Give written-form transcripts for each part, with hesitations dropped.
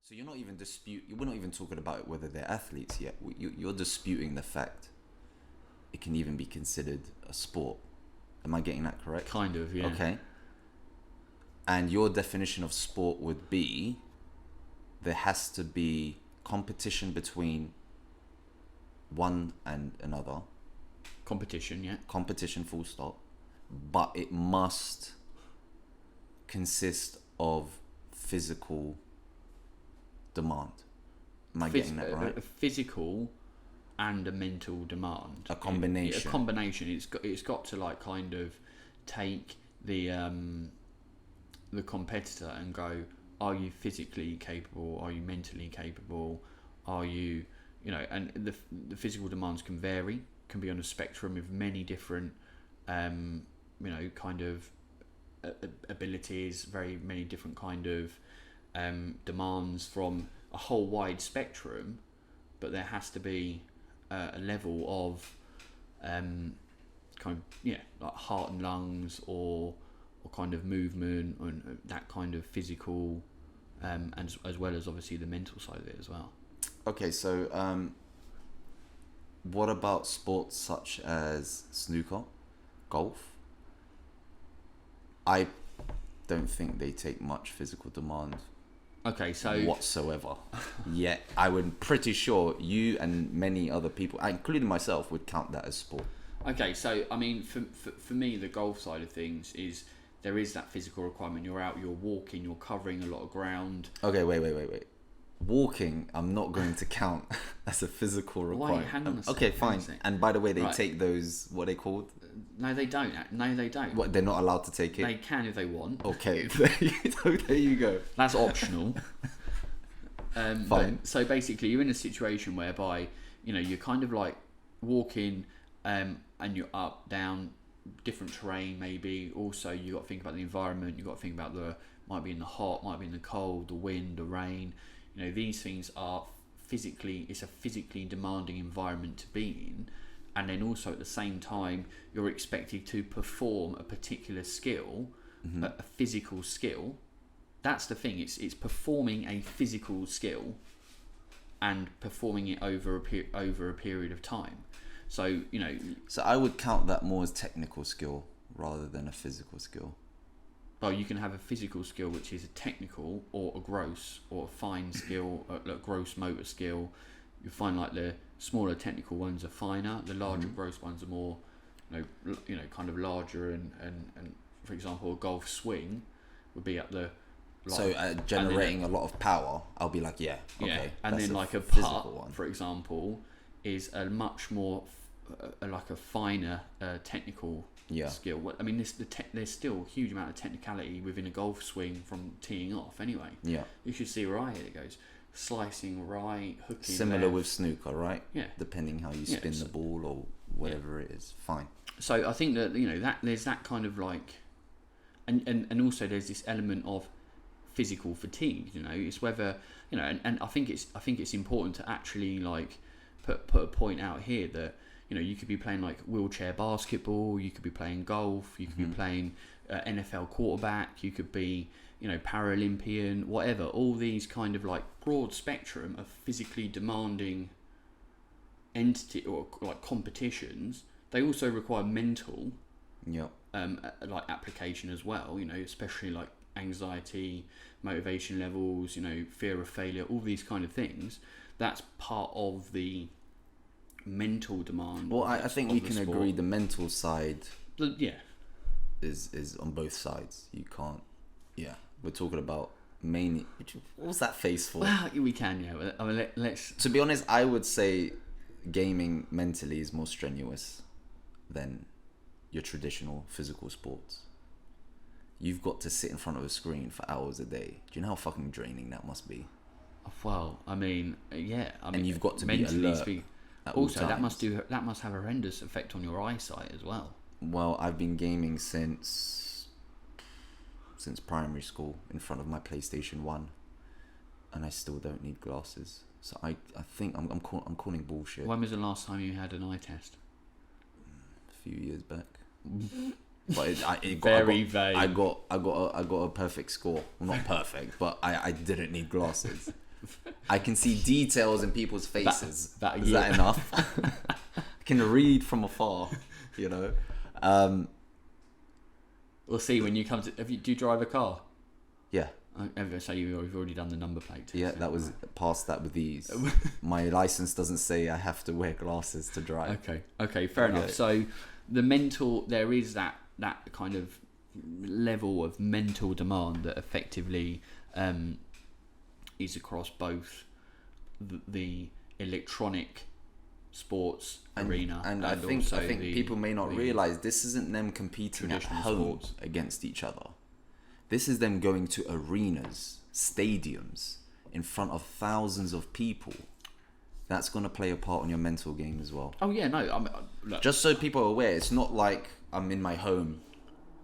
So you're not even we're not even talking about whether they're athletes yet. You're disputing the fact it can even be considered a sport. Am I getting that correct? Kind of, yeah. Okay. And your definition of sport would be there has to be competition between one and another. Competition, yeah. Competition, full stop. But it must consist of physical demand. Am I getting that right? A physical and a mental demand. A combination. A combination. It's got to like kind of take the competitor and go, are you physically capable? Are you mentally capable? Are you, and the physical demands can vary, can be on a spectrum of many different, kind of abilities, very many different kind of demands from a whole wide spectrum, but there has to be a level of like heart and lungs or kind of movement and that kind of physical, and as well as obviously the mental side of it as well. Okay, so what about sports such as snooker, golf? I don't think they take much physical demand. Okay, so whatsoever. Yet I would pretty sure you and many other people, including myself, would count that as sport. Okay, so I mean, for me, the golf side of things is there is that physical requirement. You're out, you're walking, you're covering a lot of ground. Okay, wait. Walking, I'm not going to count as a physical requirement. Wait, hang on a second. Okay, fine. And by the way, they take those, what are they called? No, they don't. What, they're not allowed to take it? They can if they want. Okay, there you go. That's optional. Fine. So basically, you're in a situation whereby, you're kind of like walking, and you're up, down, different terrain maybe. Also, you got to think about the environment. You got to think about might be in the hot, might be in the cold, the wind, the rain. These things are it's a physically demanding environment to be in. And then also at the same time, you're expected to perform a particular skill, a physical skill. That's the thing. It's performing a physical skill and performing it over a period of time. So, So I would count that more as technical skill rather than a physical skill. Well, you can have a physical skill which is a technical or a gross or a fine skill, a gross motor skill. You find like the smaller technical ones are finer, the larger gross ones are more, kind of larger and for example, a golf swing would be at the. So generating a lot of power, I'll be like, okay. Yeah, and then like a putt, for example, is a much more like a finer technical skill. I mean, there's still a huge amount of technicality within a golf swing from teeing off. Anyway, you should see right here. It goes slicing right, hooking. Similar left. with snooker, right? Yeah. Depending how you spin the ball or whatever it is. Fine. So I think that that there's that kind of like, and also there's this element of physical fatigue. It's whether and I think it's important to actually like put a point out here that you could be playing like wheelchair basketball, you could be playing golf, you could be playing NFL quarterback, you could be Paralympian, whatever. All these kind of like broad spectrum of physically demanding entity or like competitions. They also require mental like application as well, especially like anxiety, motivation levels, fear of failure, all these kind of things. That's part of the mental demand. Well, I think we can agree the mental side is on both sides. You can't we're talking about mainly, what was that face for? Well, we can, I mean, let's. To be honest, I would say gaming mentally is more strenuous than your traditional physical sports. You've got to sit in front of a screen for hours a day. Do you know how fucking draining that must be? Well, I mean, and you've got to be alert. Also, that must have a horrendous effect on your eyesight as well. Well, I've been gaming since primary school in front of my PlayStation 1, and I still don't need glasses. So I think I'm calling bullshit. When was the last time you had an eye test? A few years back. But it got very vague. I got a perfect score. Well, not perfect, but I didn't need glasses. I can see details in people's faces. Is yeah. that enough? I can read from afar, you know. We'll see when you come to. Do you drive a car? Yeah. So you've already done the number plate test. Yeah, that was past that with ease. My license doesn't say I have to wear glasses to drive. Okay, fair enough. So there is that kind of level of mental demand that effectively is across both the electronic sports arena and I think people may not realize this isn't them competing at home against each other. This is them going to arenas, stadiums, in front of thousands of people. That's going to play a part on your mental game as well. Oh yeah, no. Look. Just so people are aware, it's not like I'm in my home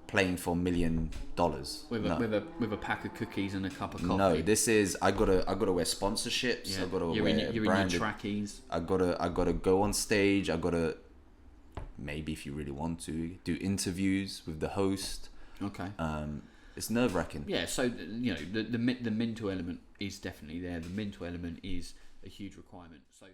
playing for $1 million with a pack of cookies and a cup of coffee. No, this is I gotta wear sponsorships. Yeah. I gotta you're wear in your trackies. I gotta go on stage. I gotta, maybe if you really want to, do interviews with the host. Okay. It's nerve-wracking. Yeah, so the mental element is definitely there. The mental element is a huge requirement. So